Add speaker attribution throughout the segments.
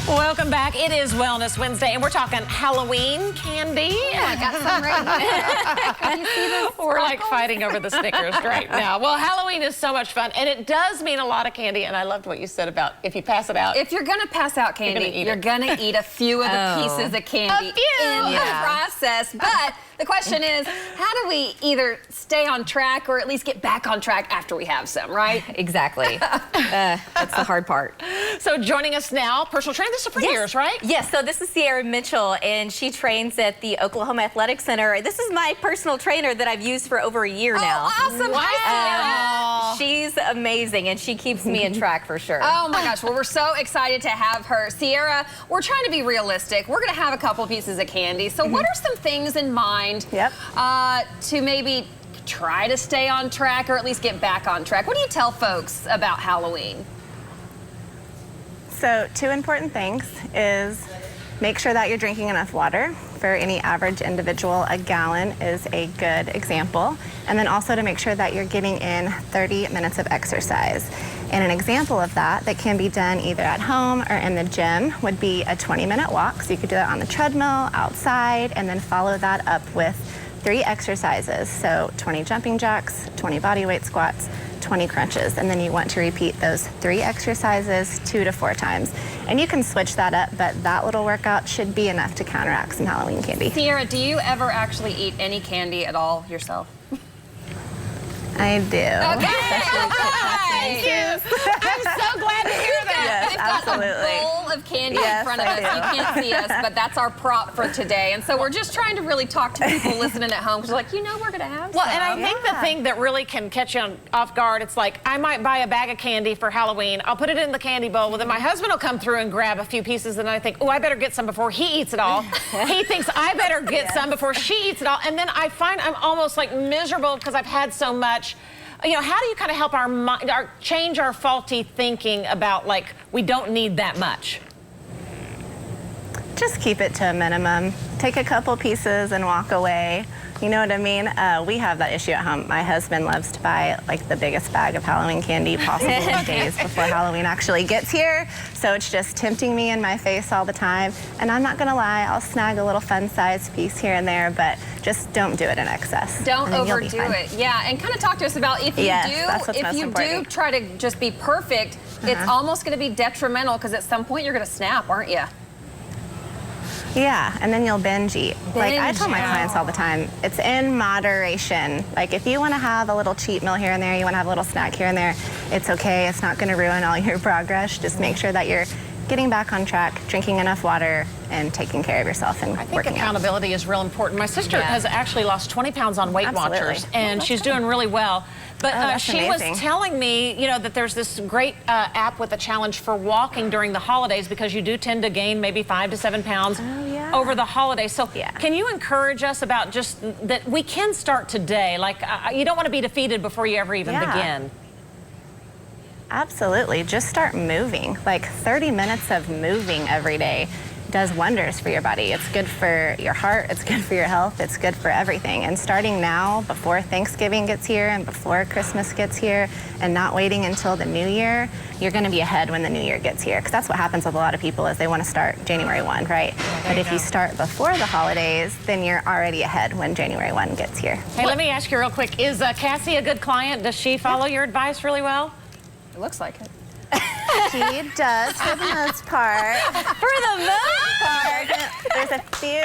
Speaker 1: Welcome back. It is Wellness Wednesday, and we're talking Halloween candy.
Speaker 2: I got some right here. Can you see this?
Speaker 1: We're like fighting over the Snickers right now. Well, Halloween is so much fun, and it does mean a lot of candy, and I loved what you said about if you pass it out.
Speaker 2: If you're going to pass out candy, you're going to eat a few of the pieces of candy in the process. But the question is, how do we either stay on track or at least get back on track after we have some, right?
Speaker 3: Exactly. That's the hard part.
Speaker 1: So joining us now, personal trainer, this is for years, right?
Speaker 3: Yes, so this is Sierra Mitchell, and she trains at the Oklahoma Athletic Center. This is my personal trainer that I've used for over a year now.
Speaker 2: Oh, awesome. Hi, Sierra.
Speaker 3: She's amazing, and she keeps me in track for sure.
Speaker 2: Oh my gosh, well, we're so excited to have her. Sierra, we're trying to be realistic. We're going to have a couple pieces of candy. So what are some things in mind to maybe try to stay on track or at least get back on track? What do you tell folks about Halloween?
Speaker 4: So 2 important things is make sure that you're drinking enough water. For any average individual, a gallon is a good example. And then also to make sure that you're getting in 30 minutes of exercise. And an example of that can be done either at home or in the gym would be a 20-minute walk. So you could do that on the treadmill, outside, and then follow that up with 3 exercises. So 20 jumping jacks, 20 bodyweight squats, 20 crunches, and then you want to repeat those 3 exercises 2 to 4 times. And you can switch that up, but that little workout should be enough to counteract some Halloween candy.
Speaker 2: Sierra, do you ever actually eat any candy at all yourself?
Speaker 4: I do.
Speaker 2: Okay.
Speaker 1: I'm so glad to hear that.
Speaker 4: Yes,
Speaker 2: We've got
Speaker 4: absolutely.
Speaker 2: a bowl of candy in
Speaker 4: Yes,
Speaker 2: front of us.
Speaker 4: I do.
Speaker 2: You can't see us, but that's our prop for today. And so we're just trying to really talk to people listening at home because like, we're going to have
Speaker 1: Well,
Speaker 2: some.
Speaker 1: and I think the thing that really can catch you off guard, it's like, I might buy a bag of candy for Halloween. I'll put it in the candy bowl. Well, then my husband will come through and grab a few pieces, and I think, oh, I better get some before he eats it all. He thinks I better get some before she eats it all. And then I find I'm almost like miserable because I've had so much. You know, how do you kind of help our mind, change our faulty thinking about, like, we don't need that much?
Speaker 4: Just keep it to a minimum. Take a couple pieces and walk away. You know what I mean? We have that issue at home. My husband loves to buy like the biggest bag of Halloween candy possible days before Halloween actually gets here. So it's just tempting me in my face all the time. And I'm not gonna lie, I'll snag a little fun-sized piece here and there, but just don't do it in excess.
Speaker 2: Don't overdo it. Yeah, and kind of talk to us about if you do try to just be perfect, it's almost going to be detrimental because at some point you're going to snap, aren't you?
Speaker 4: Yeah, and then you'll binge eat. Like I tell my clients all the time, it's in moderation. Like if you want to have a little cheat meal here and there, you want to have a little snack here and there, it's okay. It's not going to ruin all your progress. Just make sure that you're getting back on track, drinking enough water, and taking care of yourself and working out.
Speaker 1: I think accountability is real important. My sister has actually lost 20 pounds on Weight Watchers, and she's doing really well. But she was telling me, you know, that there's this great app with a challenge for walking during the holidays because you do tend to gain maybe 5 to 7 pounds over the holidays. So can you encourage us about just that we can start today? Like, you don't want to be defeated before you ever even begin.
Speaker 4: Absolutely. Just start moving. Like 30 minutes of moving every day does wonders for your body. It's good for your heart, it's good for your health, it's good for everything. And starting now, before Thanksgiving gets here and before Christmas gets here, and not waiting until the new year, you're gonna be ahead when the new year gets here. Because that's what happens with a lot of people is they wanna start January 1, right? But if you start before the holidays, then you're already ahead when January 1 gets here.
Speaker 1: Hey, let me ask you real quick, is Cassie a good client? Does she follow your advice really well?
Speaker 2: It looks like it.
Speaker 4: She does for the most part.
Speaker 3: For the most part.
Speaker 4: There's a few,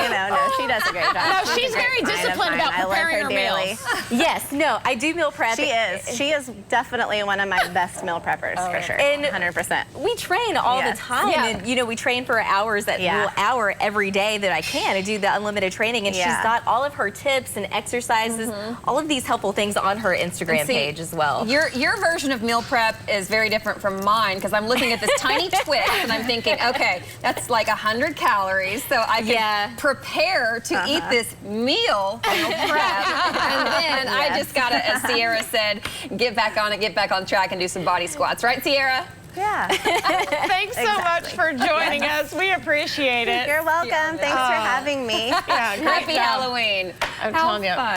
Speaker 4: no, she does a great job.
Speaker 1: No, she's very disciplined about preparing her meals.
Speaker 3: Yes, no, I do meal prep.
Speaker 4: She is. She is definitely one of my best meal preppers, for sure,
Speaker 3: and
Speaker 4: 100%.
Speaker 3: We train all the time, and you know, we train for hours hour every day that I can. I do the unlimited training, and she's got all of her tips and exercises, all of these helpful things on her Instagram page as well.
Speaker 2: Your version of meal prep is very different from mine because I'm looking at this tiny Twix and I'm thinking, okay, that's like 100 calories, so I can prepare to eat this meal prep, and then I just gotta, as Sierra said, get back on it, get back on track, and do some body squats, right, Sierra?
Speaker 4: Yeah.
Speaker 1: Thanks so much for joining us. We appreciate it.
Speaker 4: You're welcome. Thanks for having me.
Speaker 1: Yeah,
Speaker 2: Happy Halloween.
Speaker 1: I'm telling you.